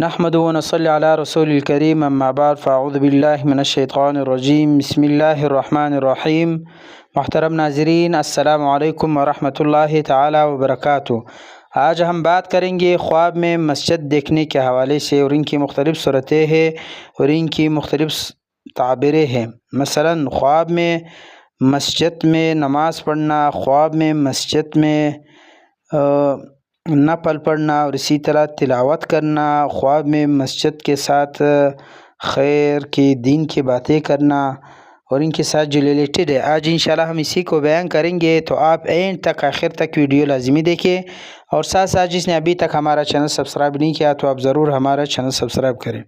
نحمد و نصلی علی رسول الکریم اما بعد فاعوذ باللہ من الشیطان الرجیم بسم اللہ الرحمن الرحیم۔ محترم ناظرین، السلام علیکم ورحمۃ اللہ تعالی وبرکاتہ۔ آج ہم بات کریں گے خواب میں مسجد دیکھنے کے حوالے سے، اور ان کی مختلف صورتیں ہیں اور ان کی مختلف تعبیریں ہیں۔ مثلا خواب میں مسجد میں نماز پڑھنا، خواب میں مسجد میں نفل پڑھنا، اور اسی طرح تلاوت کرنا، خواب میں مسجد کے ساتھ خیر کی دین کی باتیں کرنا اور ان کے ساتھ جو ریلیٹڈ ہے، آج انشاءاللہ ہم اسی کو بیان کریں گے۔ تو آپ اینڈ تک، آخر تک ویڈیو لازمی دیکھیں، اور ساتھ ساتھ جس نے ابھی تک ہمارا چینل سبسکرائب نہیں کیا تو آپ ضرور ہمارا چینل سبسکرائب کریں۔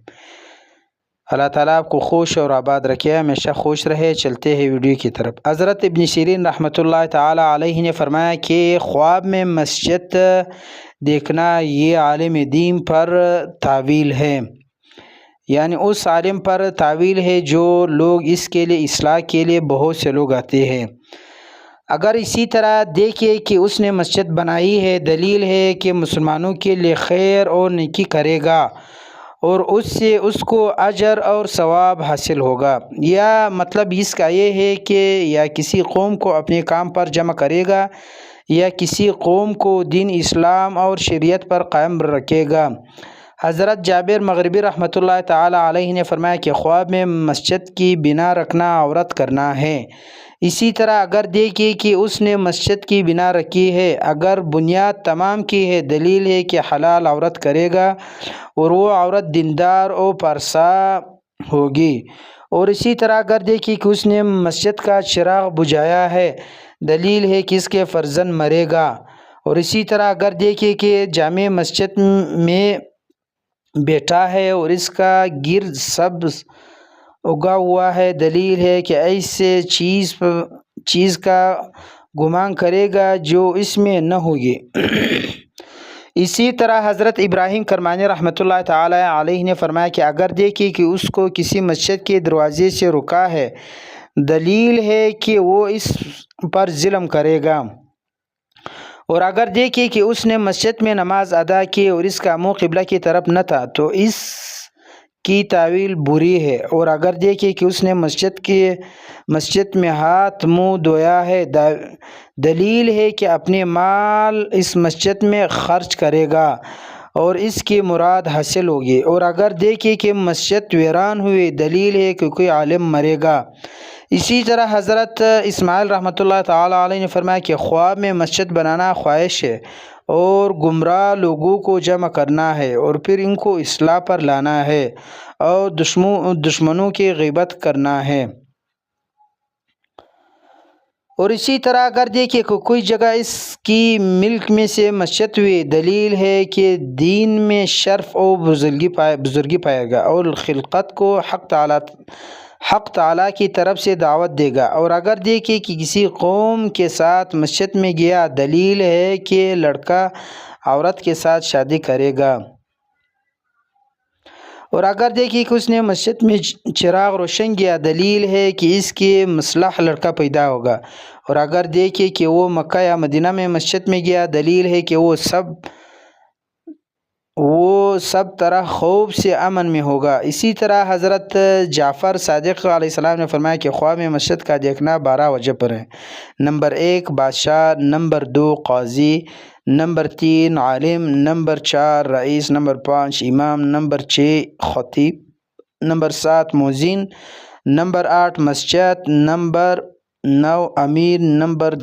اللہ تعالیٰ آپ کو خوش اور آباد رکھے، ہمیشہ خوش رہے۔ چلتے ہیں ویڈیو کی طرف۔ حضرت ابن سیرین رحمۃ اللہ تعالی علیہ نے فرمایا کہ خواب میں مسجد دیکھنا یہ عالم دین پر تعویل ہے، یعنی اس عالم پر تعویل ہے جو لوگ اس کے لیے اصلاح کے لیے بہت سے لوگ آتے ہیں۔ اگر اسی طرح دیکھے کہ اس نے مسجد بنائی ہے، دلیل ہے کہ مسلمانوں کے لیے خیر اور نیکی کرے گا اور اس سے اس کو اجر اور ثواب حاصل ہوگا، یا مطلب اس کا یہ ہے کہ یا کسی قوم کو اپنے کام پر جمع کرے گا یا کسی قوم کو دین اسلام اور شریعت پر قائم رکھے گا۔ حضرت جابر مغربی رحمۃ اللہ تعالی علیہ نے فرمایا کہ خواب میں مسجد کی بنا رکھنا عورت کرنا ہے۔ اسی طرح اگر دیکھے کہ اس نے مسجد کی بنا رکھی ہے، اگر بنیاد تمام کی ہے، دلیل ہے کہ حلال عورت کرے گا اور وہ عورت دیندار اور پرسا ہوگی۔ اور اسی طرح اگر دیکھے کہ اس نے مسجد کا چراغ بجھایا ہے، دلیل ہے کہ اس کے فرزند مرے گا۔ اور اسی طرح اگر دیکھے کہ جامع مسجد میں بیٹھا ہے اور اس کا گرد سبز اگا ہوا ہے، دلیل ہے کہ ایسے چیز کا گمان کرے گا جو اس میں نہ ہوگی۔ اسی طرح حضرت ابراہیم کرمانی رحمۃ اللہ تعالی علیہ نے فرمایا کہ اگر دیکھے کہ اس کو کسی مسجد کے دروازے سے رکا ہے، دلیل ہے کہ وہ اس پر ظلم کرے گا۔ اور اگر دیکھے کہ اس نے مسجد میں نماز ادا کی اور اس کا منہ قبلہ کی طرف نہ تھا تو اس کی تعویل بری ہے۔ اور اگر دیکھے کہ اس نے مسجد میں ہاتھ منہ دھویا ہے، دلیل ہے کہ اپنے مال اس مسجد میں خرچ کرے گا اور اس کی مراد حاصل ہوگی۔ اور اگر دیکھے کہ مسجد ویران ہوئی، دلیل ہے کہ کوئی عالم مرے گا۔ اسی طرح حضرت اسماعیل رحمۃ اللہ تعالی علیہ نے فرمایا کہ خواب میں مسجد بنانا خواہش ہے اور گمراہ لوگوں کو جمع کرنا ہے اور پھر ان کو اصلاح پر لانا ہے اور دشمنوں کی غیبت کرنا ہے۔ اور اسی طرح اگر دیکھے کہ کوئی جگہ اس کی ملک میں سے مسجد ہوئی، دلیل ہے کہ دین میں شرف اور بزرگی پائے گا اور خلقت کو حق تعالیٰ کی طرف سے دعوت دے گا۔ اور اگر دیکھے کہ کسی قوم کے ساتھ مسجد میں گیا، دلیل ہے کہ لڑکا عورت کے ساتھ شادی کرے گا۔ اور اگر دیکھے کہ اس نے مسجد میں چراغ روشن کیا، دلیل ہے کہ اس کے مصلح لڑکا پیدا ہوگا۔ اور اگر دیکھے کہ وہ مکہ یا مدینہ میں مسجد میں گیا، دلیل ہے کہ وہ سب طرح خوف سے امن میں ہوگا۔ اسی طرح حضرت جعفر صادق علیہ السلام نے فرمایا کہ خواب میں مسجد کا دیکھنا 12 وجہ پر ہے۔ نمبر 1 بادشاہ، نمبر 2 قاضی، نمبر 3 عالم، نمبر 4 رئیس، نمبر 5 امام، نمبر 6 خطیب، نمبر 7 مؤذن، نمبر 8 مسجد، نمبر 9 امیر، نمبر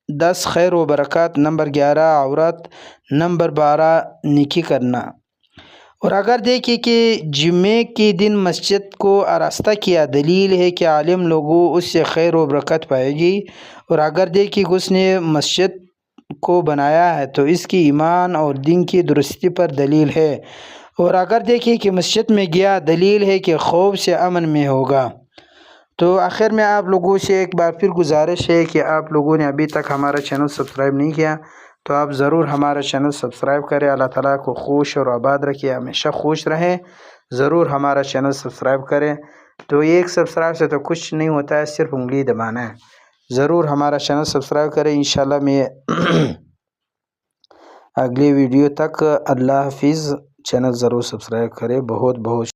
10 خیر و برکات، نمبر 11 عورت، نمبر 12 نیکی کرنا۔ اور اگر دیکھیں کہ جمعے کے دن مسجد کو آراستہ کیا، دلیل ہے کہ عالم لوگوں اس سے خیر و برکت پائے گی۔ اور اگر دیکھیں کہ اس نے مسجد کو بنایا ہے تو اس کی ایمان اور دین کی درستی پر دلیل ہے۔ اور اگر دیکھیں کہ مسجد میں گیا، دلیل ہے کہ خوف سے امن میں ہوگا۔ تو آخر میں آپ لوگوں سے ایک بار پھر گزارش ہے کہ آپ لوگوں نے ابھی تک ہمارا چینل سبسکرائب نہیں کیا تو آپ ضرور ہمارا چینل سبسکرائب کریں۔ اللہ تعالیٰ کو خوش اور آباد رکھے، ہمیشہ خوش رہیں۔ ضرور ہمارا چینل سبسکرائب کریں۔ تو ایک سبسکرائب سے تو کچھ نہیں ہوتا ہے، صرف انگلی دبانا ہے۔ ضرور ہمارا چینل سبسکرائب کریں۔ انشاءاللہ میں اگلی ویڈیو تک اللہ حافظ۔ چینل ضرور سبسکرائب کریں. بہت بہت